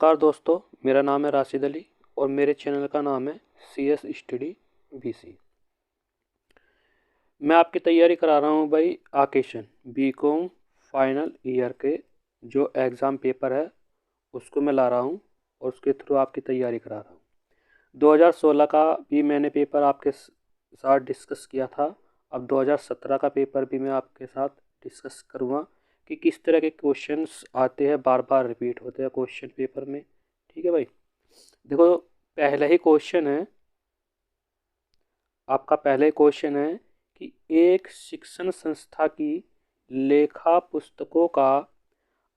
नमस्कार दोस्तों, मेरा नाम है राशिद अली और मेरे चैनल का नाम है CS स्टडी BC। मैं आपकी तैयारी करा रहा हूँ भाई आकेशन बीकॉम फाइनल ईयर के जो एग्ज़ाम पेपर है उसको मैं ला रहा हूँ और उसके थ्रू आपकी तैयारी करा रहा हूँ। 2016 का भी मैंने पेपर आपके साथ डिस्कस किया था। अब 2017 का पेपर भी मैं आपके साथ डिस्कस करूँगा कि किस तरह के क्वेश्चंस आते हैं, बार बार रिपीट होते हैं क्वेश्चन पेपर में। ठीक है भाई, देखो पहला ही क्वेश्चन है आपका। पहले क्वेश्चन है कि एक शिक्षण संस्था की लेखा पुस्तकों का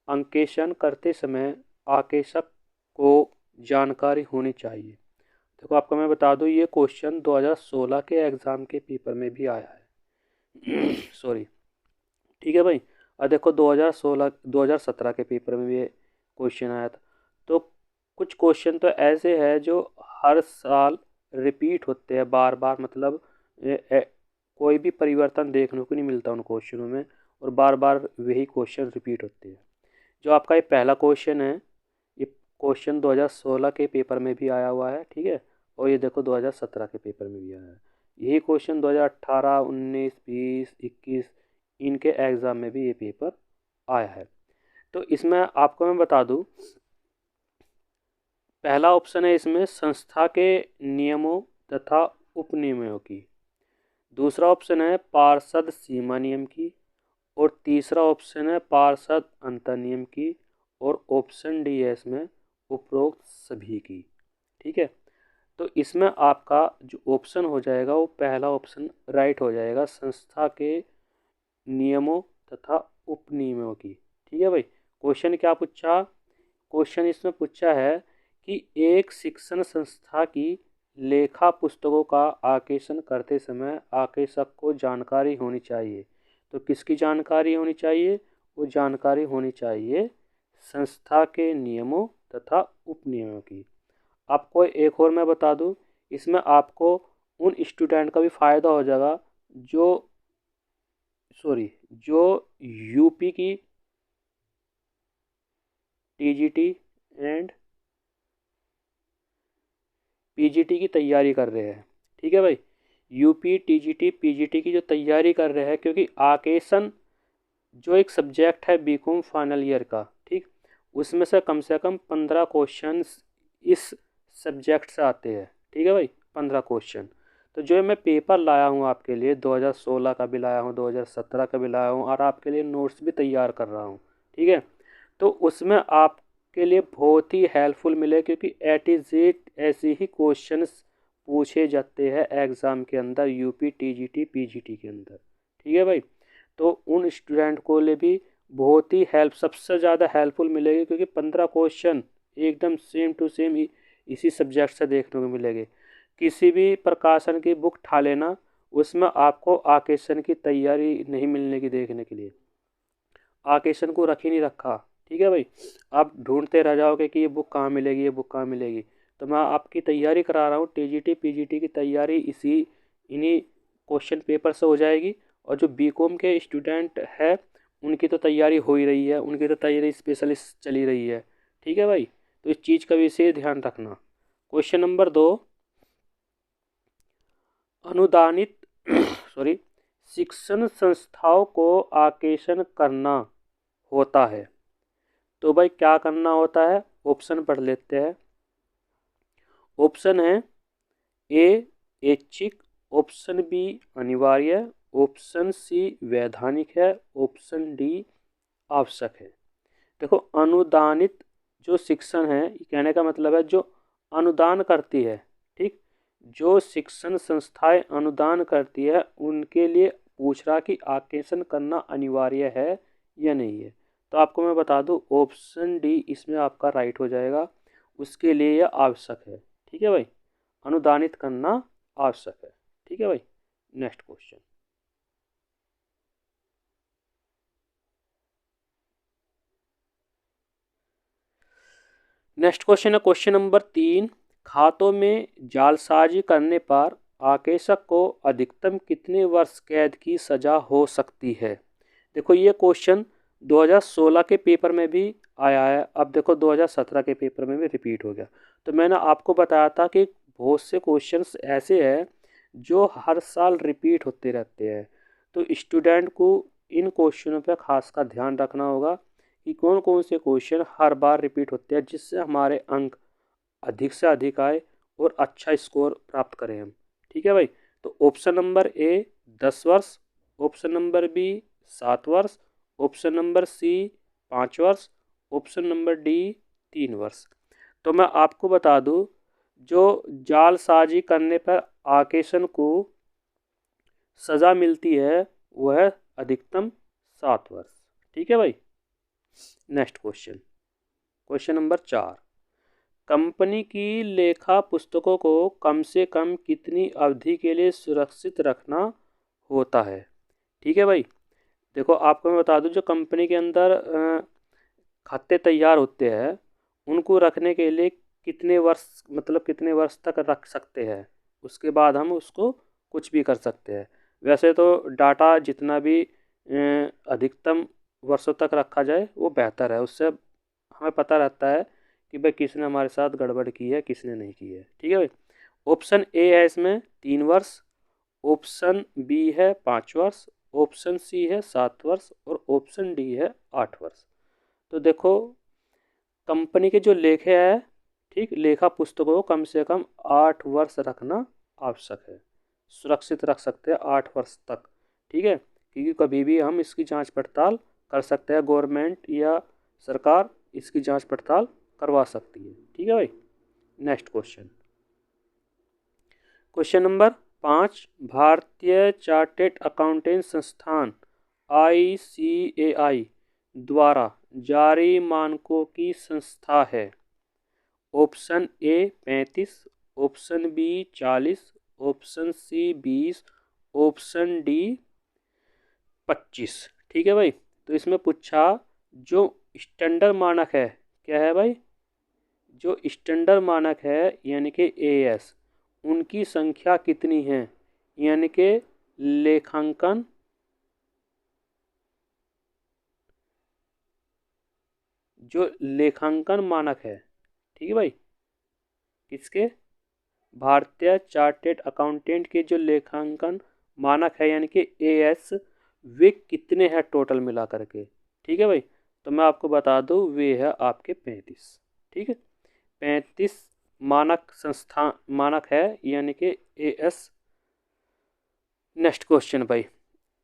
अंकेशन करते समय आकेशक को जानकारी होनी चाहिए। देखो आपको मैं बता दूं, ये क्वेश्चन 2016 के एग्ज़ाम के पेपर में भी आया है सॉरी। ठीक है भाई, और देखो 2017 के पेपर में भी ये क्वेश्चन आया था। तो कुछ क्वेश्चन तो ऐसे हैं जो हर साल रिपीट होते हैं बार बार, मतलब कोई भी परिवर्तन देखने को नहीं मिलता उन क्वेश्चनों में, और बार बार वही क्वेश्चन रिपीट होते हैं। जो आपका ये पहला क्वेश्चन है, ये क्वेश्चन 2016 के पेपर में भी आया हुआ है। ठीक है, और ये देखो 2017 के पेपर में भी आया है। यही क्वेश्चन 2018, 19, 20, 21 इनके एग्ज़ाम में भी ये पेपर आया है। तो इसमें आपको मैं बता दूं, पहला ऑप्शन है इसमें संस्था के नियमों तथा उपनियमों की, दूसरा ऑप्शन है पार्षद सीमा नियम की, और तीसरा ऑप्शन है पार्षद अंतर नियम की, और ऑप्शन डी है इसमें उपरोक्त सभी की। ठीक है, तो इसमें आपका जो ऑप्शन हो जाएगा वो पहला ऑप्शन राइट हो जाएगा, संस्था के नियमों तथा उपनियमों की। ठीक है भाई, क्वेश्चन क्या पूछा? क्वेश्चन इसमें पूछा है कि एक शिक्षण संस्था की लेखा पुस्तकों का आकेशन करते समय आकेशक को जानकारी होनी चाहिए। तो किसकी जानकारी होनी चाहिए? वो जानकारी होनी चाहिए संस्था के नियमों तथा उपनियमों की। आपको एक और मैं बता दूं, इसमें आपको उन स्टूडेंट का भी फ़ायदा हो जाएगा जो यूपी की TGT एंड PGT की तैयारी कर रहे हैं। ठीक है भाई, यूपी TGT PGT की जो तैयारी कर रहे हैं, क्योंकि आकेशन जो एक सब्जेक्ट है बीकॉम फाइनल ईयर का, ठीक, उसमें से कम 15 क्वेश्चन इस सब्जेक्ट से आते हैं। ठीक है भाई, 15 क्वेश्चन। तो जो मैं पेपर लाया हूँ आपके लिए, 2016 का भी लाया हूँ, 2017 का भी लाया हूँ, और आपके लिए नोट्स भी तैयार कर रहा हूँ। ठीक है, तो उसमें आपके लिए बहुत ही हेल्पफुल मिले, क्योंकि A to Z ऐसे ही क्वेश्चंस पूछे जाते हैं एग्ज़ाम के अंदर, यूपी TGT PGT के अंदर। ठीक है भाई, तो उन स्टूडेंट को लिए भी बहुत ही सबसे ज़्यादा हेल्पफुल मिलेगी, क्योंकि 15 क्वेश्चन एकदम सेम टू सेम इसी सब्जेक्ट से देखने को मिलेंगे। किसी भी प्रकाशन की बुक उठा लेना, उसमें आपको आकेशन की तैयारी नहीं मिलने की देखने के लिए। आकेशन को रख ही नहीं रखा। ठीक है भाई, आप ढूंढते रह जाओगे कि ये बुक कहाँ मिलेगी, ये बुक कहाँ मिलेगी। तो मैं आपकी तैयारी करा रहा हूँ, TGT PGT की तैयारी इन्हीं क्वेश्चन पेपर से हो जाएगी। और जो बीकॉम के स्टूडेंट है उनकी तो तैयारी हो ही रही है, उनकी तो तैयारी स्पेशलिस्ट चली रही है। ठीक है भाई, तो इस चीज़ का भी विशेष ध्यान रखना। क्वेश्चन नंबर 2, अनुदानित शिक्षण संस्थाओं को आकेशन करना होता है। तो भाई क्या करना होता है? ऑप्शन पढ़ लेते हैं। ऑप्शन है A ऐच्छिक, ऑप्शन B अनिवार्य, ऑप्शन C वैधानिक है, ऑप्शन D आवश्यक है। देखो, अनुदानित जो शिक्षण है, कहने का मतलब है जो अनुदान करती है। ठीक, जो शिक्षण संस्थाएं अनुदान करती है उनके लिए पूछ रहा कि आकेशन करना अनिवार्य है या नहीं है। तो आपको मैं बता दूं, ऑप्शन डी इसमें आपका राइट हो जाएगा, उसके लिए यह आवश्यक है। ठीक है भाई, अनुदानित करना आवश्यक है। ठीक है भाई, नेक्स्ट क्वेश्चन। नेक्स्ट क्वेश्चन है क्वेश्चन नंबर 3, खातों में जालसाजी करने पर आकेशक को अधिकतम कितने वर्ष कैद की सज़ा हो सकती है? देखो, ये क्वेश्चन 2016 के पेपर में भी आया है। अब देखो 2017 के पेपर में भी रिपीट हो गया। तो मैंने आपको बताया था कि बहुत से क्वेश्चंस ऐसे हैं जो हर साल रिपीट होते रहते हैं। तो स्टूडेंट को इन क्वेश्चनों पर खास का ध्यान रखना होगा कि कौन कौन से क्वेश्चन हर बार रिपीट होते हैं, जिससे हमारे अंक अधिक से अधिक आए और अच्छा स्कोर प्राप्त करें हम। ठीक है भाई। तो ऑप्शन नंबर ए 10 वर्ष, ऑप्शन नंबर बी 7 वर्ष, ऑप्शन नंबर सी 5 वर्ष, ऑप्शन नंबर डी 3 वर्ष। तो मैं आपको बता दूं, जो जालसाजी करने पर आकेशन को सज़ा मिलती है वह अधिकतम 7 वर्ष। ठीक है भाई। Next question, question number 4। Company की लेखा पुस्तकों को कम से कम कितनी अवधि के लिए सुरक्षित रखना होता है। ठीक है भाई। देखो आपको मैं बता दूं, जो कंपनी के अंदर खाते तैयार होते हैं उनको रखने के लिए कितने वर्ष, मतलब कितने वर्ष तक रख सकते हैं, उसके बाद हम उसको कुछ भी कर सकते हैं। वैसे तो डाटा जितना भी अधिकतम वर्षों तक रखा जाए वो बेहतर है, उससे हमें पता रहता है कि भाई किसने हमारे साथ गड़बड़ की है किसने नहीं की है। ठीक है भाई। ऑप्शन ए है इसमें 3 वर्ष, ऑप्शन बी है 5 वर्ष, ऑप्शन सी है 7 वर्ष और ऑप्शन डी है 8 वर्ष। तो देखो कंपनी के जो लेखे है, ठीक, लेखा पुस्तकों को कम से कम 8 वर्ष रखना आवश्यक है, सुरक्षित रख सकते हैं 8 वर्ष तक। ठीक है, क्योंकि कभी भी हम इसकी जांच पड़ताल कर सकते हैं, गवर्नमेंट या सरकार इसकी जांच पड़ताल करवा सकती है। ठीक है भाई। Next question, question number 5। भारतीय चार्टेड अकाउंटेंट संस्थान ICAI द्वारा जारी मानकों की संस्था है। Option A 35, option B 40, option C 20, option D 25। ठीक है भाई। तो इसमें पूछा जो स्टैंडर्ड मानक है, क्या है भाई, जो स्टैंडर्ड मानक है यानी कि AS, उनकी संख्या कितनी है, यानी कि लेखांकन जो लेखांकन मानक है। ठीक है भाई, किसके, भारतीय चार्टेड अकाउंटेंट के जो लेखांकन मानक है यानी कि AS, वे कितने हैं टोटल मिला करके। ठीक है भाई। तो मैं आपको बता दूं वे है आपके 35। ठीक है, 35 मानक संस्था मानक है यानी कि AS। नेक्स्ट क्वेश्चन भाई,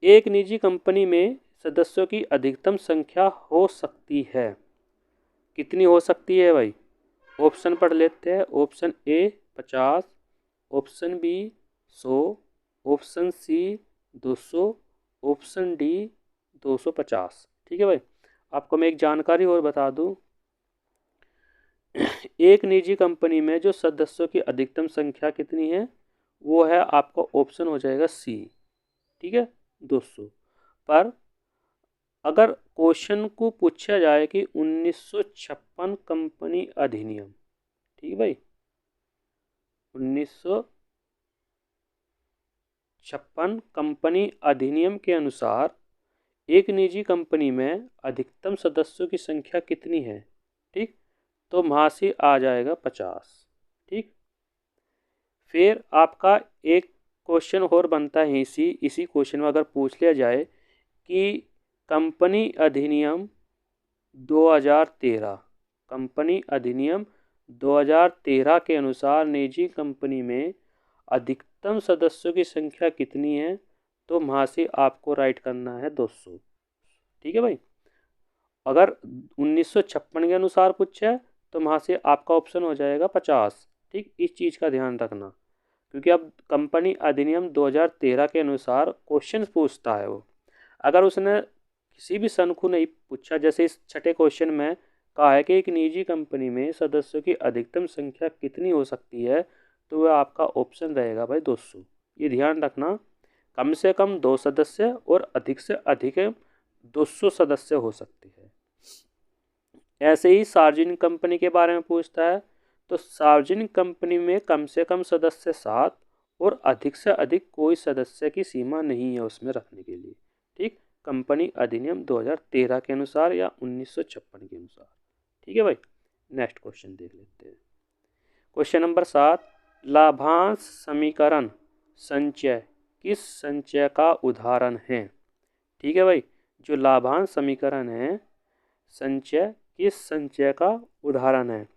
एक निजी कंपनी में सदस्यों की अधिकतम संख्या हो सकती है, कितनी हो सकती है भाई। ऑप्शन पढ़ लेते हैं। Option A 50, option B 100, option C 200, option D 250। ठीक है भाई। आपको मैं एक जानकारी और बता दूं, एक निजी कंपनी में जो सदस्यों की अधिकतम संख्या कितनी है, वो है आपका ऑप्शन हो जाएगा सी। ठीक है, 200। पर अगर क्वेश्चन को पूछा जाए कि 1956 कंपनी अधिनियम, ठीक है भाई, 1956 कंपनी अधिनियम के अनुसार एक निजी कंपनी में अधिकतम सदस्यों की संख्या कितनी है। ठीक, तो वहाँ से आ जाएगा 50। ठीक, फिर आपका एक क्वेश्चन और बनता है इसी क्वेश्चन में अगर पूछ लिया जाए कि कंपनी अधिनियम 2013, कंपनी अधिनियम 2013 के अनुसार निजी कंपनी में अधिकतम सदस्यों की संख्या कितनी है, तो वहाँ से आपको राइट करना है 200। ठीक है भाई। अगर 1956 के अनुसार पूछा है तो वहाँ से आपका ऑप्शन हो जाएगा 50। ठीक, इस चीज़ का ध्यान रखना, क्योंकि अब कंपनी अधिनियम 2013 के अनुसार क्वेश्चन पूछता है वो। अगर उसने किसी भी सन को नहीं पूछा, जैसे इस छठे क्वेश्चन में कहा है कि एक निजी कंपनी में सदस्यों की अधिकतम संख्या कितनी हो सकती है, तो वह आपका ऑप्शन रहेगा भाई 200। ये ध्यान रखना, कम से कम 2 सदस्य और अधिक से अधिक 200 सदस्य हो सकते हैं। ऐसे ही सार्वजनिक कंपनी के बारे में पूछता है, तो सार्वजनिक कंपनी में कम से कम सदस्य 7 और अधिक से अधिक कोई सदस्य की सीमा नहीं है उसमें रखने के लिए। ठीक, कंपनी अधिनियम 2013 के अनुसार या 1956 के अनुसार। ठीक है भाई। नेक्स्ट क्वेश्चन देख लेते हैं। क्वेश्चन नंबर 7, लाभांश समीकरण संचय किस संचय का उदाहरण है? ठीक है भाई, जो लाभांश समीकरण है संचय किस संचय का उदाहरण है?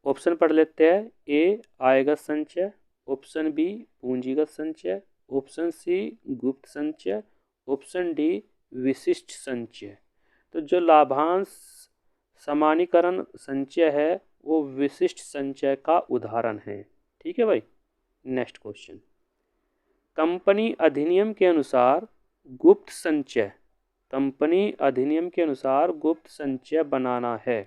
ऑप्शन पढ़ लेते हैं। ए आयगत संचय, ऑप्शन बी पूंजीगत संचय, ऑप्शन सी गुप्त संचय, ऑप्शन डी विशिष्ट संचय। तो जो लाभांश समानीकरण संचय है वो विशिष्ट संचय का उदाहरण है। ठीक है भाई। नेक्स्ट क्वेश्चन, कंपनी अधिनियम के अनुसार गुप्त संचय, कंपनी अधिनियम के अनुसार गुप्त संचय बनाना है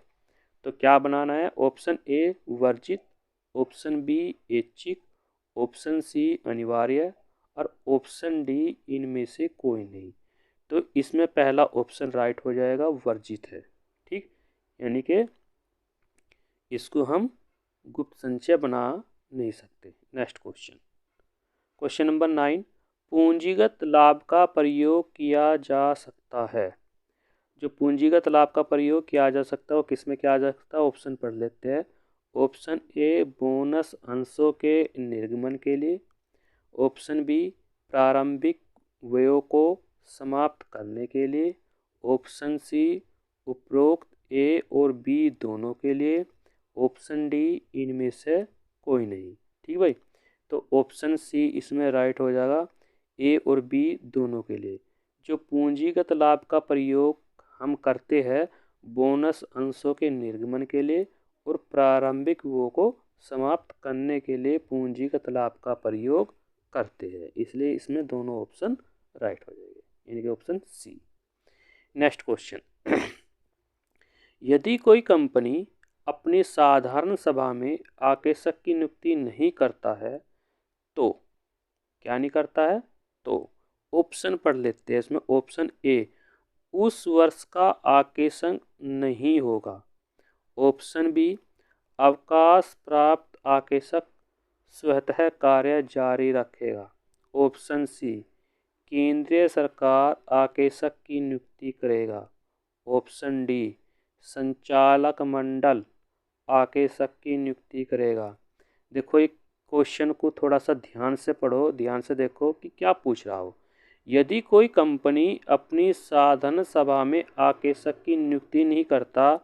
तो क्या बनाना है? ऑप्शन ए वर्जित, ऑप्शन बी ऐच्छिक, ऑप्शन सी अनिवार्य और ऑप्शन डी इनमें से कोई नहीं। तो इसमें पहला ऑप्शन राइट हो जाएगा, वर्जित है। ठीक, यानी कि इसको हम गुप्त संचय बना नहीं सकते। नेक्स्ट क्वेश्चन, क्वेश्चन नंबर 9, पूंजीगत लाभ का प्रयोग किया जा सकता है। जो पूंजीगत लाभ का प्रयोग किया जा सकता है वो किस में किया जा सकता है? ऑप्शन पढ़ लेते हैं। ऑप्शन ए बोनस अंशों के निर्गमन के लिए, ऑप्शन बी प्रारंभिक व्ययों को समाप्त करने के लिए, ऑप्शन सी उपरोक्त ए और बी दोनों के लिए, ऑप्शन डी इनमें से कोई नहीं। ठीक भाई, तो ऑप्शन सी इसमें राइट हो जाएगा, ए और बी दोनों के लिए। जो पूंजीगत लाभ का प्रयोग हम करते हैं बोनस अंशों के निर्गमन के लिए और प्रारंभिक व्ययों को समाप्त करने के लिए पूंजीगत लाभ का प्रयोग करते हैं, इसलिए इसमें दोनों ऑप्शन राइट हो जाएंगे, यानी कि ऑप्शन सी। नेक्स्ट क्वेश्चन, यदि कोई कंपनी अपनी साधारण सभा में आकेशक की नियुक्ति नहीं करता है तो क्या नहीं करता है? तो ऑप्शन पढ़ लेते हैं इसमें। ऑप्शन ए उस वर्ष का आकेशक नहीं होगा, ऑप्शन बी अवकाश प्राप्त आकेशक स्वतः कार्य जारी रखेगा, ऑप्शन सी केंद्रीय सरकार आकेशक की नियुक्ति करेगा, ऑप्शन डी संचालक मंडल आकेशक की नियुक्ति करेगा। देखो एक क्वेश्चन को थोड़ा सा ध्यान से पढ़ो, ध्यान से देखो कि क्या पूछ रहा हो। यदि कोई कंपनी अपनी साधारण सभा में आकेशक की नियुक्ति नहीं करता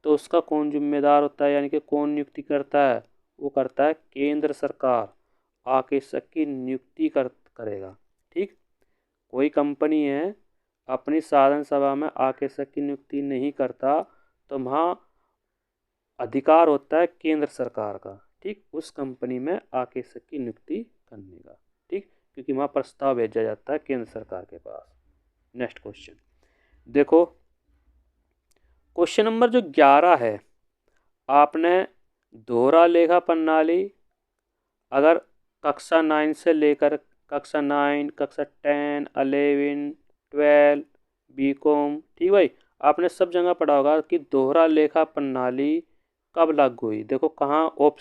तो उसका कौन जिम्मेदार होता है, यानी कि कौन नियुक्ति करता है? वो करता है केंद्र सरकार आकेशक की नियुक्ति करेगा। ठीक, कोई कंपनी है अपनी साधारण सभा में आकेशक की नियुक्ति नहीं करता तो वहाँ अधिकार होता है केंद्र सरकार का। ठीक, उस कंपनी में आकेशक की नियुक्ति करने का। ठीक, क्योंकि वहाँ प्रस्ताव भेजा जाता है केंद्र सरकार के पास। नेक्स्ट क्वेश्चन देखो, क्वेश्चन नंबर जो 11 है, आपने दोहरा लेखा प्रणाली अगर कक्षा 9 से लेकर कक्षा 9, कक्षा 10, 11, 12 बीकॉम, ठीक भाई, आपने सब जगह पढ़ा होगा कि दोहरा लेखा प्रणाली कब लागू हुई। देखो कहाँ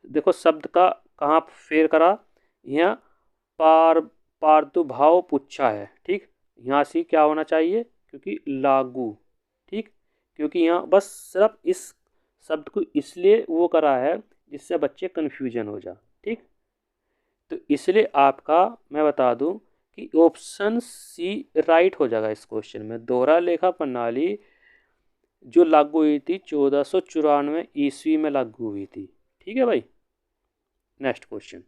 देखो शब्द का कहाँ फेर करा, यहाँ प्रादुर्भाव पूछा है। ठीक, यहाँ से क्या होना चाहिए, क्योंकि लागू। ठीक, क्योंकि यहाँ बस सिर्फ इस शब्द को इसलिए वो करा है जिससे बच्चे कन्फ्यूजन हो जा। ठीक, तो इसलिए आपका मैं बता दूं कि ऑप्शन सी राइट हो जाएगा इस क्वेश्चन में। दोहरा लेखा प्रणाली जो लागू हुई थी 1494 ईस्वी में लागू हुई थी। ठीक है भाई। Next question,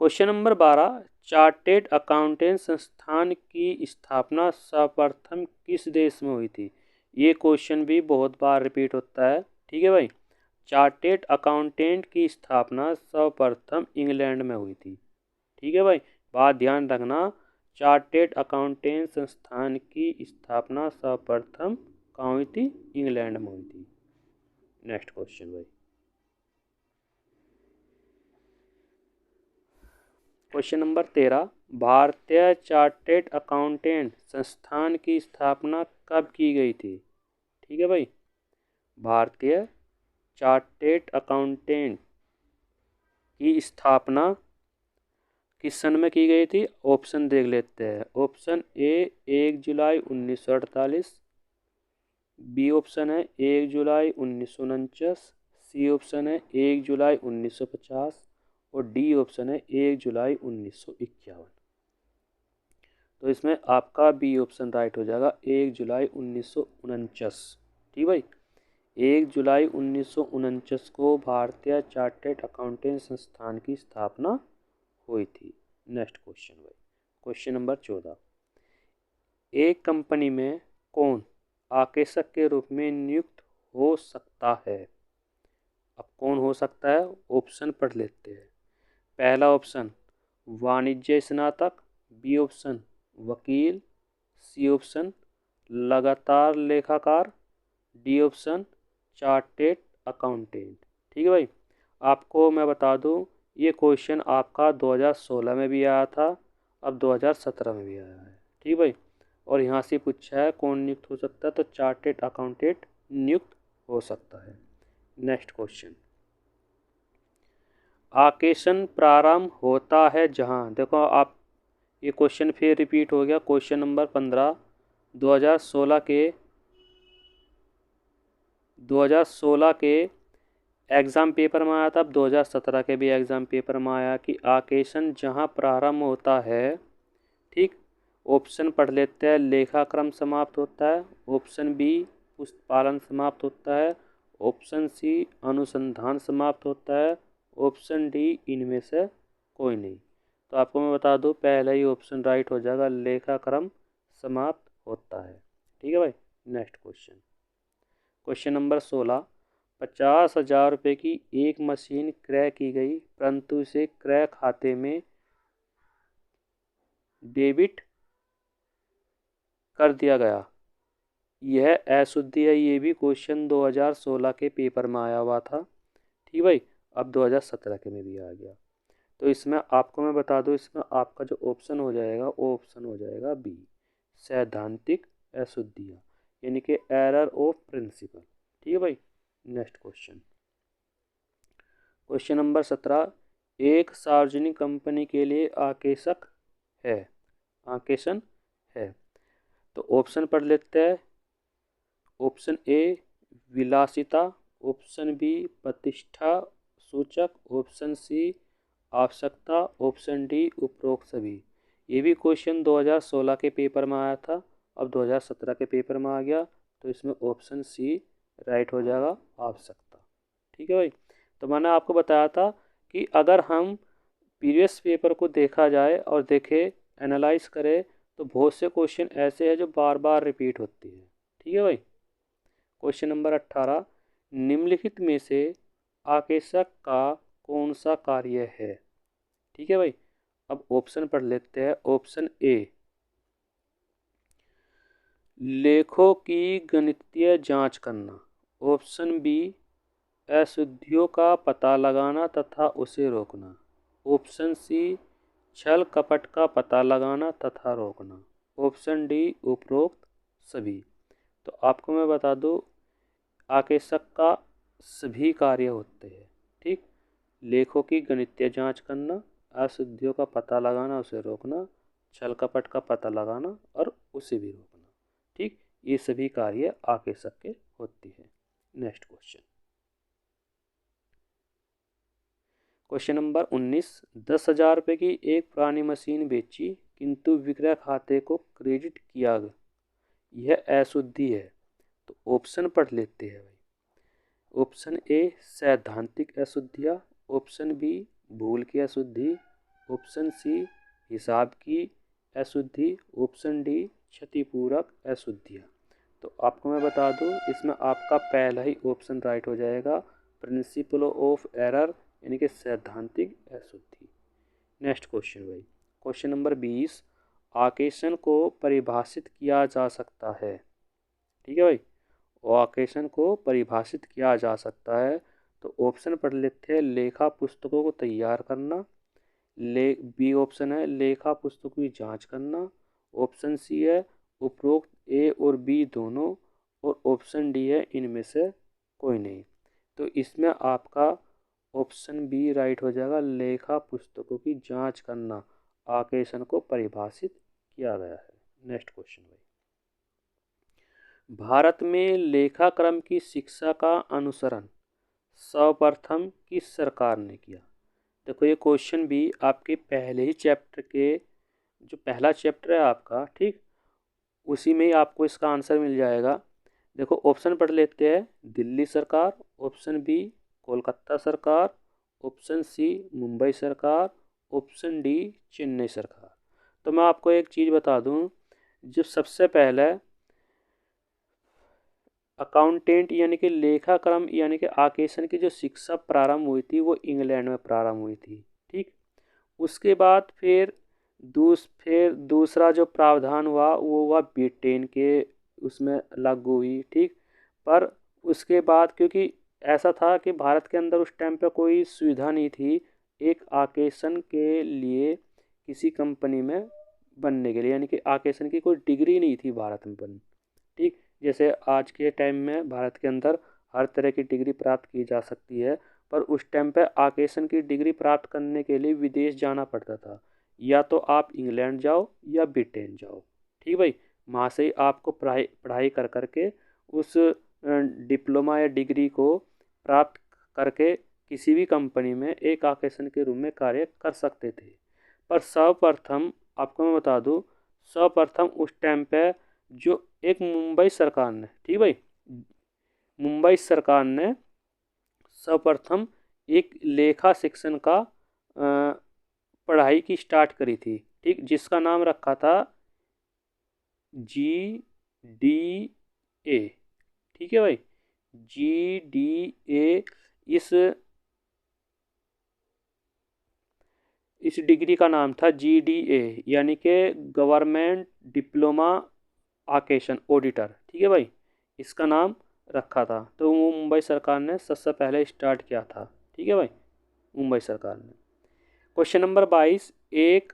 question number 12, chartered accountant संस्थान की स्थापना सर्वप्रथम किस देश में हुई थी? ये क्वेश्चन भी बहुत बार रिपीट होता है। ठीक है भाई, चार्टेड अकाउंटेंट की स्थापना सर्वप्रथम इंग्लैंड में हुई थी। ठीक है भाई, बात ध्यान रखना, चार्टेड अकाउंटेंट संस्थान की स्थापना सर्वप्रथम कहाँ हुई थी? इंग्लैंड में हुई थी। नेक्स्ट क्वेश्चन भाई, क्वेश्चन नंबर 13, भारतीय चार्टेड अकाउंटेंट संस्थान की स्थापना कब की गई थी? ठीक है भाई, भारतीय चार्टेड अकाउंटेंट की स्थापना किस सन में की गई थी? ऑप्शन देख लेते हैं। ऑप्शन ए 1 जुलाई 1948, बी ऑप्शन है 1 जुलाई 1949, सी ऑप्शन है 1 जुलाई 1950 और डी ऑप्शन है 1 जुलाई 1951। तो इसमें आपका बी ऑप्शन राइट हो जाएगा 1 जुलाई 1949। ठीक भाई, 1 जुलाई 1949 को भारतीय चार्टेड अकाउंटेंट संस्थान की स्थापना हुई थी। नेक्स्ट क्वेश्चन भाई, क्वेश्चन नंबर 14। एक कंपनी में कौन आकेशक के रूप में नियुक्त हो सकता है? अब कौन हो सकता है, ऑप्शन पढ़ लेते हैं। पहला ऑप्शन वाणिज्य स्नातक, बी ऑप्शन वकील, सी ऑप्शन लगातार लेखाकार, डी ऑप्शन चार्टेड अकाउंटेंट। ठीक है भाई, आपको मैं बता दूं ये क्वेश्चन आपका 2016 में भी आया था, अब 2017 में भी आया है। ठीक भाई, और यहाँ से पूछा है कौन नियुक्त हो सकता है, तो चार्टेड अकाउंटेंट नियुक्त हो सकता है। नेक्स्ट क्वेश्चन, आकेशन प्रारंभ होता है जहाँ, देखो आप ये क्वेश्चन फिर रिपीट हो गया, क्वेश्चन नंबर 15 2016 के एग्ज़ाम पेपर में आया था, अब 2017 के भी एग्ज़ाम पेपर में आया कि आकेशन जहाँ प्रारंभ होता है। ठीक, ऑप्शन पढ़ लेते हैं। लेखाक्रम समाप्त होता है, ऑप्शन बी पुस्तपालन समाप्त होता है, ऑप्शन सी अनुसंधान समाप्त होता है, ऑप्शन डी इनमें से कोई नहीं। तो आपको मैं बता दूं पहला ही ऑप्शन राइट हो जाएगा, लेखाक्रम समाप्त होता है। ठीक है भाई, नेक्स्ट क्वेश्चन, क्वेश्चन नंबर 16। 50,000 रुपये की एक मशीन क्रय की गई परंतु इसे क्रय खाते में डेबिट कर दिया गया, यह अशुद्धि है। ये भी क्वेश्चन 2016 के पेपर में आया हुआ था। ठीक भाई, अब 2017 के में भी आ गया। तो इसमें आपको मैं बता दूं, इसमें आपका जो ऑप्शन हो जाएगा वो ऑप्शन हो जाएगा बी, सैद्धांतिक अशुद्धियाँ, यानी कि एरर ऑफ प्रिंसिपल। ठीक है भाई, नेक्स्ट क्वेश्चन, क्वेश्चन नंबर 17। एक सार्वजनिक कंपनी के लिए आकेशक है, आकेशन है। तो ऑप्शन पढ़ लेते हैं। ऑप्शन ए विलासिता, ऑप्शन बी प्रतिष्ठा सूचक, ऑप्शन सी आवश्यकता, ऑप्शन डी उपरोक्त सभी। ये भी क्वेश्चन 2016 के पेपर में आया था, अब 2017 के पेपर में आ गया। तो इसमें ऑप्शन सी राइट हो जाएगा, आवश्यकता। ठीक है भाई, तो मैंने आपको बताया था कि अगर हम प्रीवियस पेपर को देखा जाए और देखे एनालाइज करें तो बहुत से क्वेश्चन ऐसे हैं जो बार बार रिपीट होती है। ठीक है भाई, क्वेश्चन नंबर 18। निम्नलिखित में से आकेशक का कौन सा कार्य है? ठीक है भाई, अब ऑप्शन पढ़ लेते हैं। ऑप्शन ए लेखों की गणितीय जांच करना, ऑप्शन बी अशुद्धियों का पता लगाना तथा उसे रोकना, ऑप्शन सी छल कपट का पता लगाना तथा रोकना, ऑप्शन डी उपरोक्त सभी। तो आपको मैं बता दूं आकेशक का सभी कार्य होते हैं। ठीक, लेखों की गणितीय जांच करना, अशुद्धियों का पता लगाना उसे रोकना, छल कपट का पता लगाना और उसे भी रोकना। ठीक, ये सभी कार्य आकेशक के होती है। Next question, question number 19। 10,000 रुपये की एक पुरानी मशीन बेची किंतु विक्रय खाते को क्रेडिट किया गया, यह अशुद्धि है। तो ऑप्शन पढ़ लेते हैं भाई। ऑप्शन ए सैद्धांतिक अशुद्धियाँ, ऑप्शन बी भूल की अशुद्धि, ऑप्शन सी हिसाब की अशुद्धि, ऑप्शन डी क्षतिपूरक अशुद्धियाँ। तो आपको मैं बता दूं इसमें आपका पहला ही ऑप्शन राइट हो जाएगा, प्रिंसिपल ऑफ एरर, यानी कि सैद्धांतिक अशुद्धि। नेक्स्ट क्वेश्चन भाई, क्वेश्चन नंबर 20। आकेशन को परिभाषित किया जा सकता है। ठीक है भाई, आकेशन को परिभाषित किया जा सकता है। तो ऑप्शन पढ़ लेते हैं। लेखा पुस्तकों को तैयार करना, बी ऑप्शन है लेखा पुस्तकों की जांच करना, ऑप्शन सी है उपरोक्त ए और बी दोनों, और ऑप्शन डी है इनमें से कोई नहीं। तो इसमें आपका ऑप्शन बी राइट हो जाएगा, लेखा पुस्तकों की जांच करना आकेशन को परिभाषित किया गया है। नेक्स्ट क्वेश्चन भाई, भारत में लेखाक्रम की शिक्षा का अनुसरण सर्वप्रथम किस सरकार ने किया? देखो ये क्वेश्चन भी आपके पहले ही चैप्टर के, जो पहला चैप्टर है आपका, ठीक, उसी में ही आपको इसका आंसर मिल जाएगा। देखो ऑप्शन पढ़ लेते हैं। दिल्ली सरकार, ऑप्शन बी कोलकाता सरकार, ऑप्शन सी मुंबई सरकार, ऑप्शन डी चेन्नई सरकार। तो मैं आपको एक चीज़ बता दूं, जो सबसे पहले अकाउंटेंट यानी कि लेखाक्रम यानी कि आकेशन की जो शिक्षा प्रारंभ हुई थी वो इंग्लैंड में प्रारंभ हुई थी, ठीक। उसके बाद फिर दूसरा जो प्रावधान हुआ वो हुआ ब्रिटेन के, उसमें लागू हुई, ठीक। पर उसके बाद क्योंकि ऐसा था कि भारत के अंदर उस टाइम पे कोई सुविधा नहीं थी एक आकेशन के लिए किसी कंपनी में बनने के लिए, यानी कि आकेशन की कोई डिग्री नहीं थी भारत में बनी, ठीक। जैसे आज के टाइम में भारत के अंदर हर तरह की डिग्री प्राप्त की जा सकती है, पर उस टाइम पे आकेशन की डिग्री प्राप्त करने के लिए विदेश जाना पड़ता था। या तो आप इंग्लैंड जाओ या ब्रिटेन जाओ, ठीक भाई। वहाँ से ही आपको पढ़ाई पढ़ाई कर करके उस डिप्लोमा या डिग्री को प्राप्त करके किसी भी कंपनी में एक आकेशन के रूप में कार्य कर सकते थे। पर सर्वप्रथम आपको मैं बता दूं, सर्वप्रथम उस टाइम पे जो एक मुंबई सरकार ने, ठीक भाई, मुंबई सरकार ने सर्वप्रथम एक लेखा शिक्षण का पढ़ाई की स्टार्ट करी थी, ठीक, जिसका नाम रखा था GDA, ठीक है भाई, GDA। इस डिग्री का नाम था GDA, यानी कि गवर्नमेंट डिप्लोमा आकेशन ऑडिटर, ठीक है भाई, इसका नाम रखा था। तो वो मुंबई सरकार ने सबसे पहले स्टार्ट किया था, ठीक है भाई, मुंबई सरकार ने। क्वेश्चन नंबर 22, एक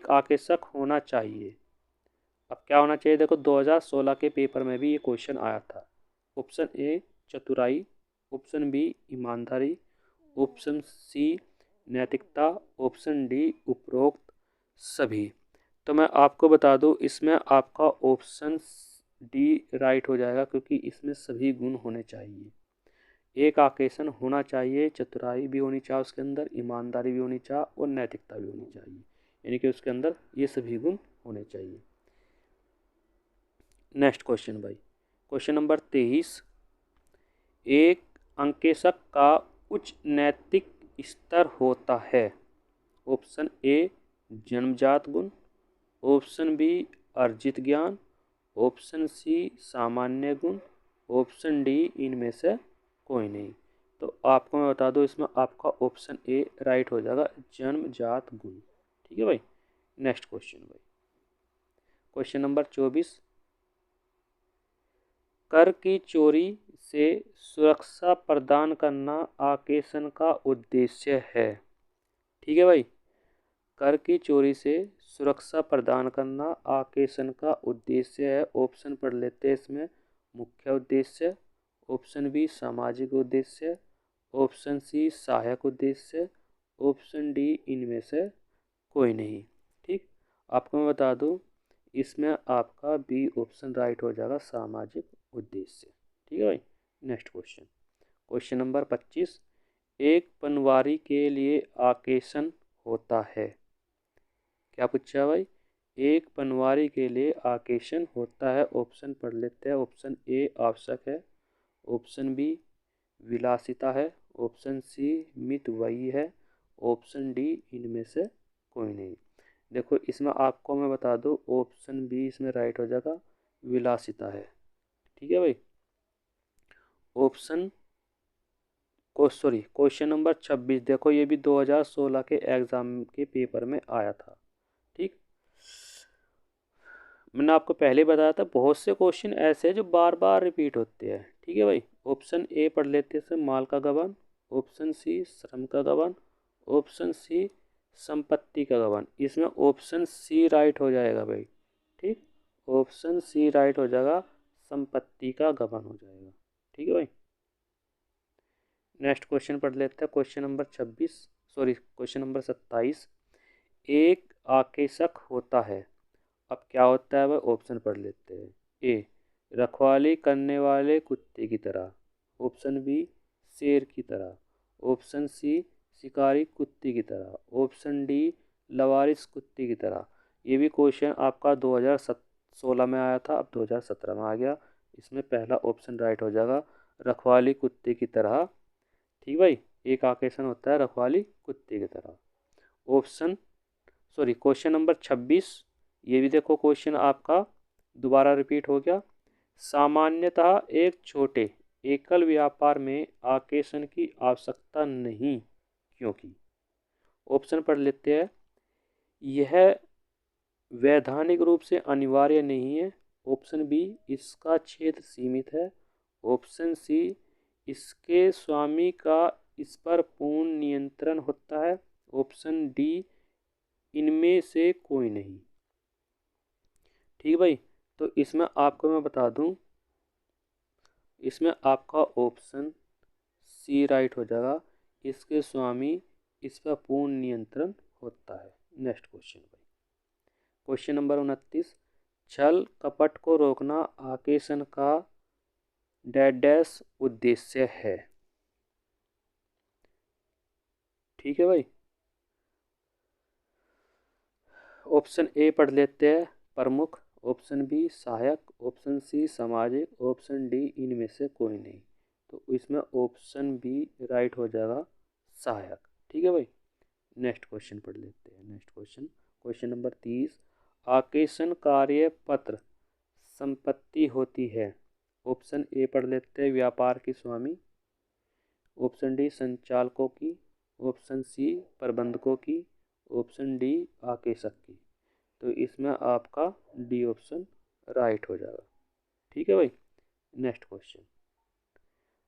आकेशक होना चाहिए। अब क्या होना चाहिए? देखो 2016 के पेपर में भी ये क्वेश्चन आया था। ऑप्शन ए चतुराई, ऑप्शन बी ईमानदारी, ऑप्शन सी नैतिकता, ऑप्शन डी उपरोक्त सभी। तो मैं आपको बता दूं, इसमें आपका ऑप्शन डी राइट हो जाएगा, क्योंकि इसमें सभी गुण होने चाहिए। एक आकेशन होना चाहिए, चतुराई भी होनी चाहिए उसके अंदर, ईमानदारी भी होनी चाहिए और नैतिकता भी होनी चाहिए, यानी कि उसके अंदर ये सभी गुण होने चाहिए। नेक्स्ट क्वेश्चन भाई, क्वेश्चन नंबर 23, एक अंकेशक का उच्च नैतिक स्तर होता है। ऑप्शन ए जन्मजात गुण, ऑप्शन बी अर्जित ज्ञान, ऑप्शन सी सामान्य गुण, ऑप्शन डी इनमें से कोई नहीं। तो आपको मैं बता दूं, इसमें आपका ऑप्शन ए राइट हो जाएगा, जन्मजात गुण, ठीक है भाई। नेक्स्ट क्वेश्चन भाई, क्वेश्चन नंबर 24, कर की चोरी से सुरक्षा प्रदान करना आकेशन का उद्देश्य है, ठीक है भाई। कर की चोरी से सुरक्षा प्रदान करना आकेशन का उद्देश्य है। ऑप्शन पढ़ लेते हैं इसमें। मुख्य उद्देश्य, ऑप्शन बी सामाजिक उद्देश्य, ऑप्शन सी सहायक उद्देश्य, ऑप्शन डी इनमें से कोई नहीं, ठीक। आपको मैं बता दूं, इसमें आपका बी ऑप्शन राइट हो जाएगा, सामाजिक उद्देश्य, ठीक है भाई। नेक्स्ट क्वेश्चन, क्वेश्चन नंबर 25, एक पनवारी के लिए आकेशन होता है। क्या पूछा है भाई? एक पनवारी के लिए आकेशन होता है। ऑप्शन पढ़ लेते हैं। ऑप्शन ए आवश्यक है, ऑप्शन बी विलासिता है, ऑप्शन सी मितव्ययी है, ऑप्शन डी इनमें से कोई नहीं। देखो इसमें आपको मैं बता दूं, ऑप्शन बी इसमें राइट हो जाएगा, विलासिता है, ठीक है भाई। ऑप्शन क्वेश्चन नंबर 26, देखो ये भी 2016 के एग्जाम के पेपर में आया था, ठीक। मैंने आपको पहले बताया था, बहुत से क्वेश्चन ऐसे हैं जो बार बार रिपीट होते हैं, ठीक है भाई। ऑप्शन ए पढ़ लेते हैं, माल का गबन, ऑप्शन सी श्रम का गबन, ऑप्शन सी संपत्ति का गबन। इसमें ऑप्शन सी राइट हो जाएगा भाई, ठीक। ऑप्शन सी राइट हो जाएगा, संपत्ति का गबन हो जाएगा, ठीक है भाई। नेक्स्ट क्वेश्चन पढ़ लेते हैं, क्वेश्चन नंबर 27, एक आकेशक होता है। अब क्या होता है वह, ऑप्शन पढ़ लेते हैं। ए रखवाली करने वाले कुत्ते की तरह, ऑप्शन बी शेर की तरह, ऑप्शन सी शिकारी कुत्ते की तरह, ऑप्शन डी लवारिस कुत्ते की तरह। ये भी क्वेश्चन आपका 2016 में आया था, अब 2017 में आ गया। इसमें पहला ऑप्शन राइट हो जाएगा, रखवाली कुत्ते की तरह। ठीक भाई, एक आकेशन होता है रखवाली कुत्ते की तरह। ऑप्शन सॉरी क्वेश्चन नंबर 26, ये भी देखो क्वेश्चन आपका दोबारा रिपीट हो गया। सामान्यतः एक छोटे एकल व्यापार में आकेशन की आवश्यकता नहीं, क्योंकि ऑप्शन पढ़ लेते हैं। यह वैधानिक रूप से अनिवार्य नहीं है, ऑप्शन बी इसका क्षेत्र सीमित है, ऑप्शन सी इसके स्वामी का इस पर पूर्ण नियंत्रण होता है, ऑप्शन डी इनमें से कोई नहीं। ठीक भाई, तो इसमें आपको मैं बता दूं, इसमें आपका ऑप्शन सी राइट हो जाएगा, इसके स्वामी इस पर पूर्ण नियंत्रण होता है। नेक्स्ट क्वेश्चन भाई, क्वेश्चन नंबर 29, छल कपट को रोकना आकेशन का डैश उद्देश्य है। ठीक है भाई, ऑप्शन ए पढ़ लेते हैं, प्रमुख, ऑप्शन बी सहायक, ऑप्शन सी सामाजिक, ऑप्शन डी इनमें से कोई नहीं। तो इसमें ऑप्शन बी राइट हो जाएगा, सहायक। ठीक है भाई, नेक्स्ट क्वेश्चन पढ़ लेते हैं। नेक्स्ट क्वेश्चन, क्वेश्चन नंबर 30, आकेशन कार्य पत्र संपत्ति होती है। ऑप्शन ए पढ़ लेते हैं, व्यापार की स्वामी, ऑप्शन डी संचालकों की, ऑप्शन सी प्रबंधकों की, ऑप्शन डी आकेशक की। तो इसमें आपका डी ऑप्शन राइट हो जाएगा। ठीक है भाई, नेक्स्ट क्वेश्चन,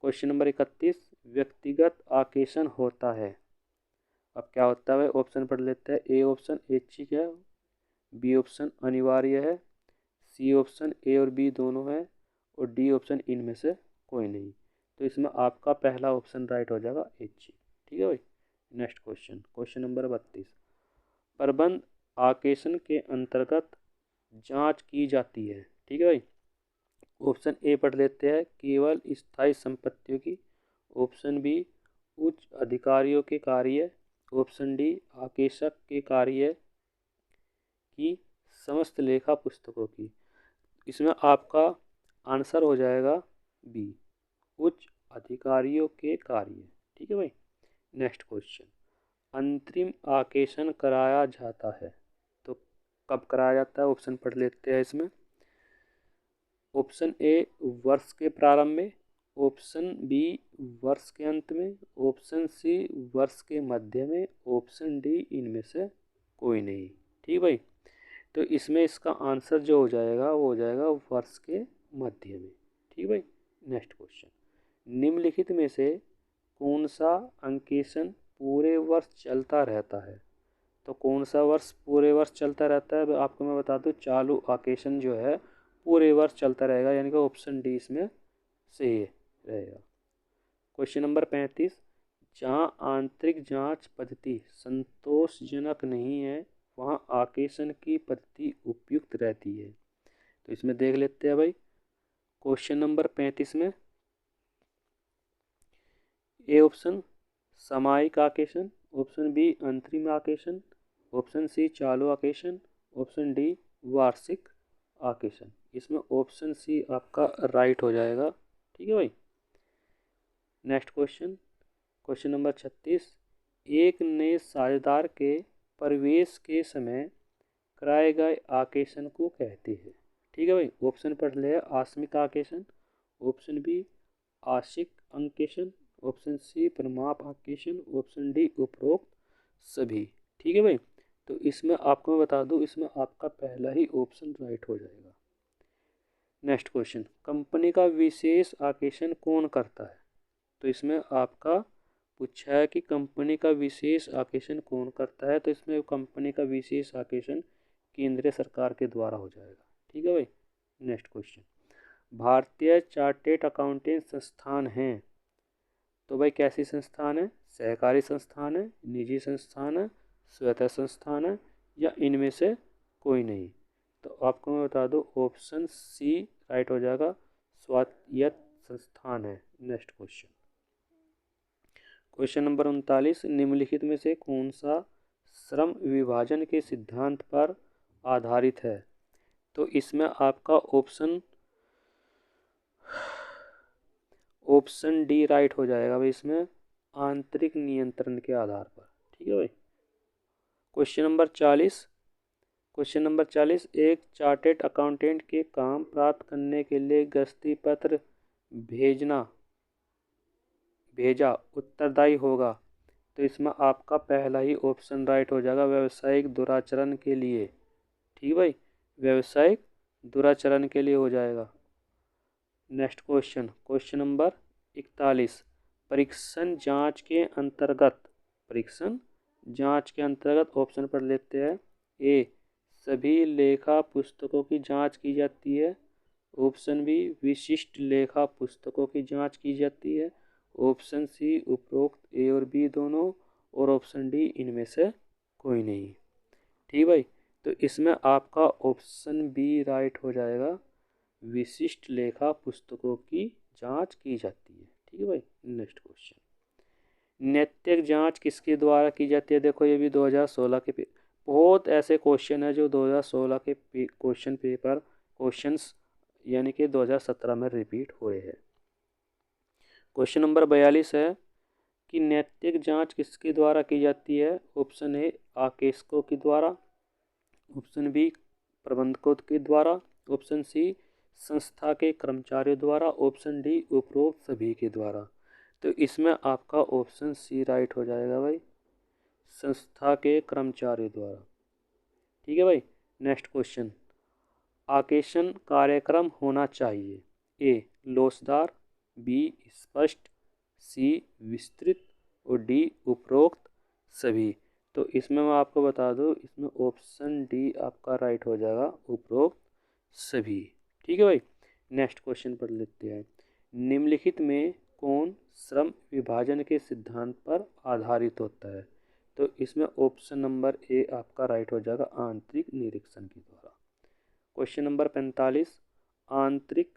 क्वेश्चन नंबर 31, व्यक्तिगत आकेशन होता है। अब क्या होता है भाई, ऑप्शन पढ़ लेते हैं। ए ऑप्शन ऐच्छिक है, बी ऑप्शन अनिवार्य है, सी ऑप्शन ए और बी दोनों है, और डी ऑप्शन इनमें से कोई नहीं। तो इसमें आपका पहला ऑप्शन राइट हो जाएगा, ऐच्छिक। ठीक है भाई, नेक्स्ट क्वेश्चन, क्वेश्चन नंबर 32, प्रबंध आकेशन के अंतर्गत जांच की जाती है। ठीक है भाई, ऑप्शन ए पढ़ लेते हैं, केवल स्थायी संपत्तियों की, ऑप्शन बी उच्च अधिकारियों के कार्य, ऑप्शन डी आकेशक के कार्य की, समस्त लेखा पुस्तकों की। इसमें आपका आंसर हो जाएगा बी, उच्च अधिकारियों के कार्य। ठीक है भाई, नेक्स्ट क्वेश्चन, अंतरिम आकेशन कराया जाता है तो कब कराया जाता है, ऑप्शन पढ़ लेते हैं इसमें। ऑप्शन ए वर्ष के प्रारंभ में, ऑप्शन बी वर्ष के अंत में, ऑप्शन सी वर्ष के मध्य में, ऑप्शन डी इनमें से कोई नहीं। ठीक भाई, तो इसमें इसका आंसर जो हो जाएगा वो हो जाएगा वर्ष के मध्य में। ठीक भाई, नेक्स्ट क्वेश्चन, निम्नलिखित में से कौन सा अंकेशन पूरे वर्ष चलता रहता है। तो कौन सा वर्ष पूरे वर्ष चलता रहता है, आपको मैं बता दूं, चालू आकेशन जो है पूरे वर्ष चलता रहेगा, यानी कि ऑप्शन डी इसमें सही रहेगा। क्वेश्चन नंबर 35, जहां आंतरिक जांच पद्धति संतोषजनक नहीं है वहां आकेशन की पद्धति उपयुक्त रहती है। तो इसमें देख लेते हैं भाई, क्वेश्चन नंबर 35 में ए ऑप्शन सामयिक आकेशन, ऑप्शन बी अंतरिम आकेशन, ऑप्शन सी चालू आकेशन, ऑप्शन डी वार्षिक आकेशन। इसमें ऑप्शन सी आपका राइट हो जाएगा। ठीक है भाई, नेक्स्ट क्वेश्चन, क्वेश्चन नंबर 36, एक नए साझेदार के प्रवेश के समय कराए गए आकेशन को कहते हैं। ठीक है भाई, ऑप्शन पढ़ ले, आकस्मिक आकेशन, ऑप्शन बी आंशिक अंकेशन, ऑप्शन सी परिमाप आकेशन, ऑप्शन डी उपरोक्त सभी। ठीक है भाई, तो इसमें आपको मैं बता दूं, इसमें आपका पहला ही ऑप्शन राइट हो जाएगा। नेक्स्ट क्वेश्चन, कंपनी का विशेष आकेशन कौन करता है। तो इसमें आपका पूछा है कि कंपनी का विशेष आकेशन कौन करता है, तो इसमें कंपनी का विशेष आकेशन केंद्रीय सरकार के द्वारा हो जाएगा। ठीक है भाई, नेक्स्ट क्वेश्चन, भारतीय चार्टेड अकाउंटेंट संस्थान है तो भाई कैसी संस्थान है, सहकारी संस्थान है, निजी संस्थान है, स्वायत्त संस्थान है, या इनमें से कोई नहीं। तो आपको मैं बता दूं ऑप्शन सी राइट हो जाएगा, स्वायत्त संस्थान है। नेक्स्ट क्वेश्चन, क्वेश्चन नंबर 39, निम्नलिखित में से कौन सा श्रम विभाजन के सिद्धांत पर आधारित है? तो इसमें आपका ऑप्शन डी राइट हो जाएगा भाई, इसमें आंतरिक नियंत्रण के आधार पर। ठीक है भाई। क्वेश्चन नंबर 40, एक चार्टेड अकाउंटेंट के काम प्राप्त करने के लिए गस्ती पत्र भेजा उत्तरदायी होगा। तो इसमें आपका पहला ही ऑप्शन राइट हो जाएगा, व्यावसायिक दुराचरण के लिए। ठीक भाई, व्यावसायिक दुराचरण के लिए हो जाएगा। नेक्स्ट क्वेश्चन, क्वेश्चन नंबर 41, परीक्षण जांच के अंतर्गत ऑप्शन पर लेते हैं। ए, सभी लेखा पुस्तकों की जांच की जाती है। ऑप्शन बी, विशिष्ट लेखा पुस्तकों की जांच की जाती है। ऑप्शन सी, उपरोक्त ए और बी दोनों। और ऑप्शन डी, इनमें से कोई नहीं। ठीक भाई, तो इसमें आपका ऑप्शन बी राइट हो जाएगा, विशिष्ट लेखा पुस्तकों की जांच की जाती है। ठीक है भाई। नेक्स्ट क्वेश्चन, नैतिक जांच किसके द्वारा की जाती है? देखो ये भी 2016 के बहुत ऐसे क्वेश्चन है जो 2016 के क्वेश्चंस यानी कि 2017 में रिपीट हो रहे हैं। क्वेश्चन नंबर 42 है कि नैतिक जांच किसके द्वारा की जाती है? ऑप्शन ए, आकेशकों के द्वारा। ऑप्शन बी, प्रबंधकों के द्वारा। ऑप्शन सी, संस्था के कर्मचारियों द्वारा। ऑप्शन डी, उपरोक्त सभी के द्वारा। तो इसमें आपका ऑप्शन सी राइट हो जाएगा भाई, संस्था के कर्मचारियों द्वारा। ठीक है भाई। नेक्स्ट क्वेश्चन, आकेशन कार्यक्रम होना चाहिए। ए, लोचदार। बी, स्पष्ट। सी, विस्तृत। और डी, उपरोक्त सभी। तो इसमें मैं आपको बता दूं, इसमें ऑप्शन डी आपका राइट हो जाएगा, उपरोक्त सभी। ठीक है भाई। नेक्स्ट क्वेश्चन पढ़ लेते हैं, निम्नलिखित में कौन श्रम विभाजन के सिद्धांत पर आधारित होता है? तो इसमें ऑप्शन नंबर ए आपका राइट हो जाएगा, आंतरिक निरीक्षण के द्वारा। क्वेश्चन नंबर 45, आंतरिक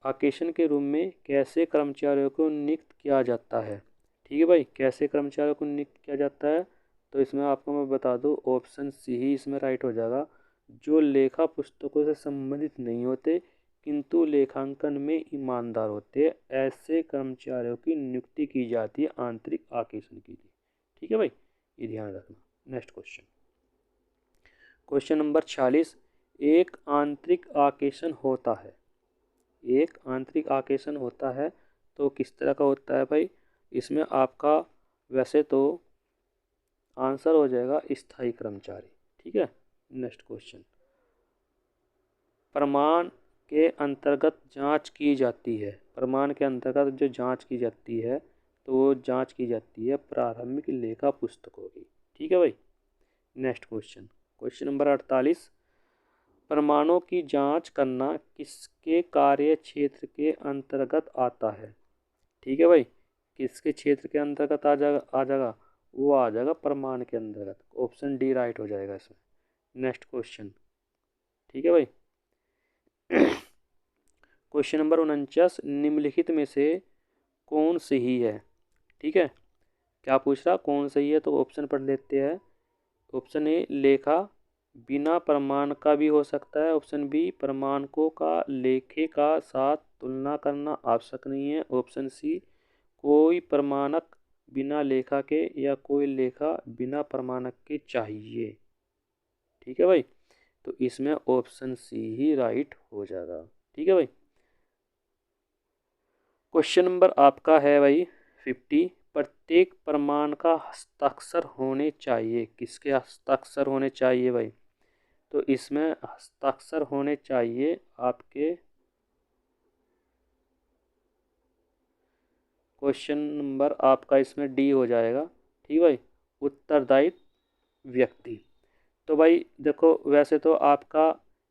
आकेशन के रूप में कैसे कर्मचारियों को नियुक्त किया जाता है? ठीक है भाई, कैसे कर्मचारियों को नियुक्त किया जाता है? तो इसमें आपको मैं बता दूं, ऑप्शन सी ही इसमें राइट हो जाएगा, जो लेखा पुस्तकों से संबंधित नहीं होते किंतु लेखांकन में ईमानदार होते हैं, ऐसे कर्मचारियों की नियुक्ति की जाती है आंतरिक आकेशन के लिए। ठीक है भाई, ये ध्यान रखना। नेक्स्ट क्वेश्चन, क्वेश्चन नंबर 46, एक आंतरिक आकेशन होता है। एक आंतरिक आकेशन होता है तो किस तरह का होता है भाई? इसमें आपका वैसे तो आंसर हो जाएगा स्थायी कर्मचारी। ठीक है। नेक्स्ट क्वेश्चन, प्रमाण के अंतर्गत जांच की जाती है। प्रमाण के अंतर्गत जो जांच की जाती है तो वो जांच की जाती है प्रारंभिक लेखा पुस्तकों की। ठीक है भाई। नेक्स्ट क्वेश्चन, क्वेश्चन नंबर 48, प्रमाणों की जांच करना किसके कार्य क्षेत्र के अंतर्गत आता है? ठीक है भाई, किसके क्षेत्र के अंतर्गत आ जाएगा? वो आ जाएगा प्रमाण के अंतर्गत। ऑप्शन डी राइट हो जाएगा इसमें। नेक्स्ट क्वेश्चन, ठीक है भाई। क्वेश्चन नंबर 49, निम्नलिखित में से कौन सही है? ठीक है, क्या पूछ रहा, कौन सही है? तो ऑप्शन पढ़ लेते हैं। ऑप्शन ए, लेखा बिना प्रमाण का भी हो सकता है। ऑप्शन बी, प्रमाणकों का लेखे का साथ तुलना करना आवश्यक नहीं है। ऑप्शन सी, कोई प्रमाणक बिना लेखा के या कोई लेखा बिना प्रमाणक के चाहिए। ठीक है भाई, तो इसमें ऑप्शन सी ही राइट हो जाएगा। ठीक है भाई। क्वेश्चन नंबर आपका है भाई 50, प्रत्येक प्रमाण का हस्ताक्षर होने चाहिए। किसके हस्ताक्षर होने चाहिए भाई? तो इसमें हस्ताक्षर होने चाहिए आपके, क्वेश्चन नंबर आपका इसमें डी हो जाएगा। ठीक भाई, उत्तरदायी व्यक्ति। तो भाई देखो, वैसे तो आपका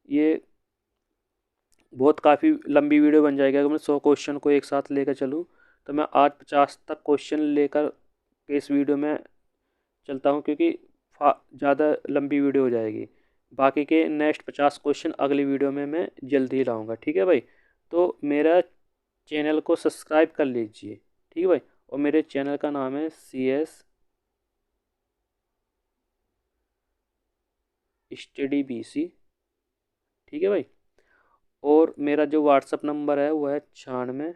ये बहुत काफ़ी लंबी वीडियो बन जाएगी। अगर मैं 100 क्वेश्चन को एक साथ लेकर चलूँ तो मैं आज 50 तक क्वेश्चन लेकर के इस वीडियो में चलता हूँ, क्योंकि ज़्यादा लंबी वीडियो हो जाएगी। बाकी के नेक्स्ट 50 क्वेश्चन अगली वीडियो में मैं जल्दी ही लाऊंगा। ठीक है भाई, तो मेरा चैनल को सब्सक्राइब कर लीजिए। ठीक है भाई, और मेरे चैनल का नाम है CS स्टडी BC। ठीक है भाई, और मेरा जो व्हाट्सअप नंबर है वो है 96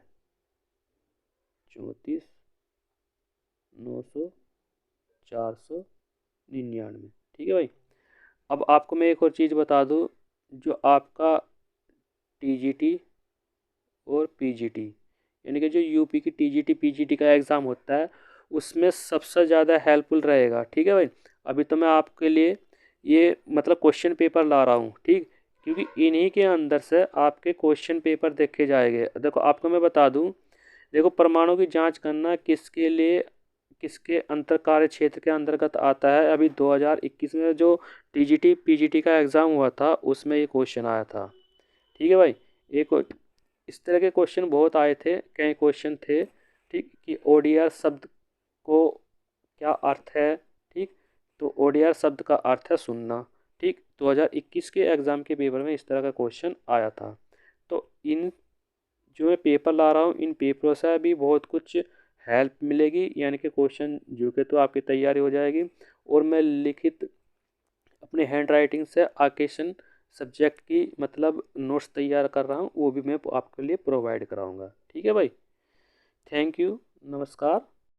34 900 499। ठीक है भाई, अब आपको मैं एक और चीज़ बता दूँ, जो आपका TGT और PGT यानी कि जो यूपी की TGT PGT का एग्ज़ाम होता है उसमें सबसे ज़्यादा हेल्पफुल रहेगा। ठीक है भाई, अभी तो मैं आपके लिए ये मतलब क्वेश्चन पेपर ला रहा हूँ, ठीक, क्योंकि इन्हीं के अंदर से आपके क्वेश्चन पेपर देखे जाएंगे। देखो आपको मैं बता दूँ, देखो परमाणु की जांच करना किसके लिए, किसके अंतर कार्य क्षेत्र के अंतर्गत आता है। अभी 2021 में जो TGT PGT का एग्ज़ाम हुआ था उसमें ये क्वेश्चन आया था। ठीक है भाई, एक इस तरह के क्वेश्चन बहुत आए थे, कई क्वेश्चन थे, ठीक, कि ODR शब्द को क्या अर्थ है। ठीक, तो ODR शब्द का अर्थ है सुनना। ठीक, 2021 के एग्ज़ाम के पेपर में इस तरह का क्वेश्चन आया था। तो इन जो मैं पेपर ला रहा हूँ इन पेपरों से भी बहुत कुछ हेल्प मिलेगी, यानी कि क्वेश्चन जो कि तो आपकी तैयारी हो जाएगी। और मैं लिखित अपने हैंड राइटिंग से आकेशन सब्जेक्ट की मतलब नोट्स तैयार कर रहा हूँ, वो भी मैं आपके लिए प्रोवाइड कराऊंगा। ठीक है भाई, थैंक यू, नमस्कार।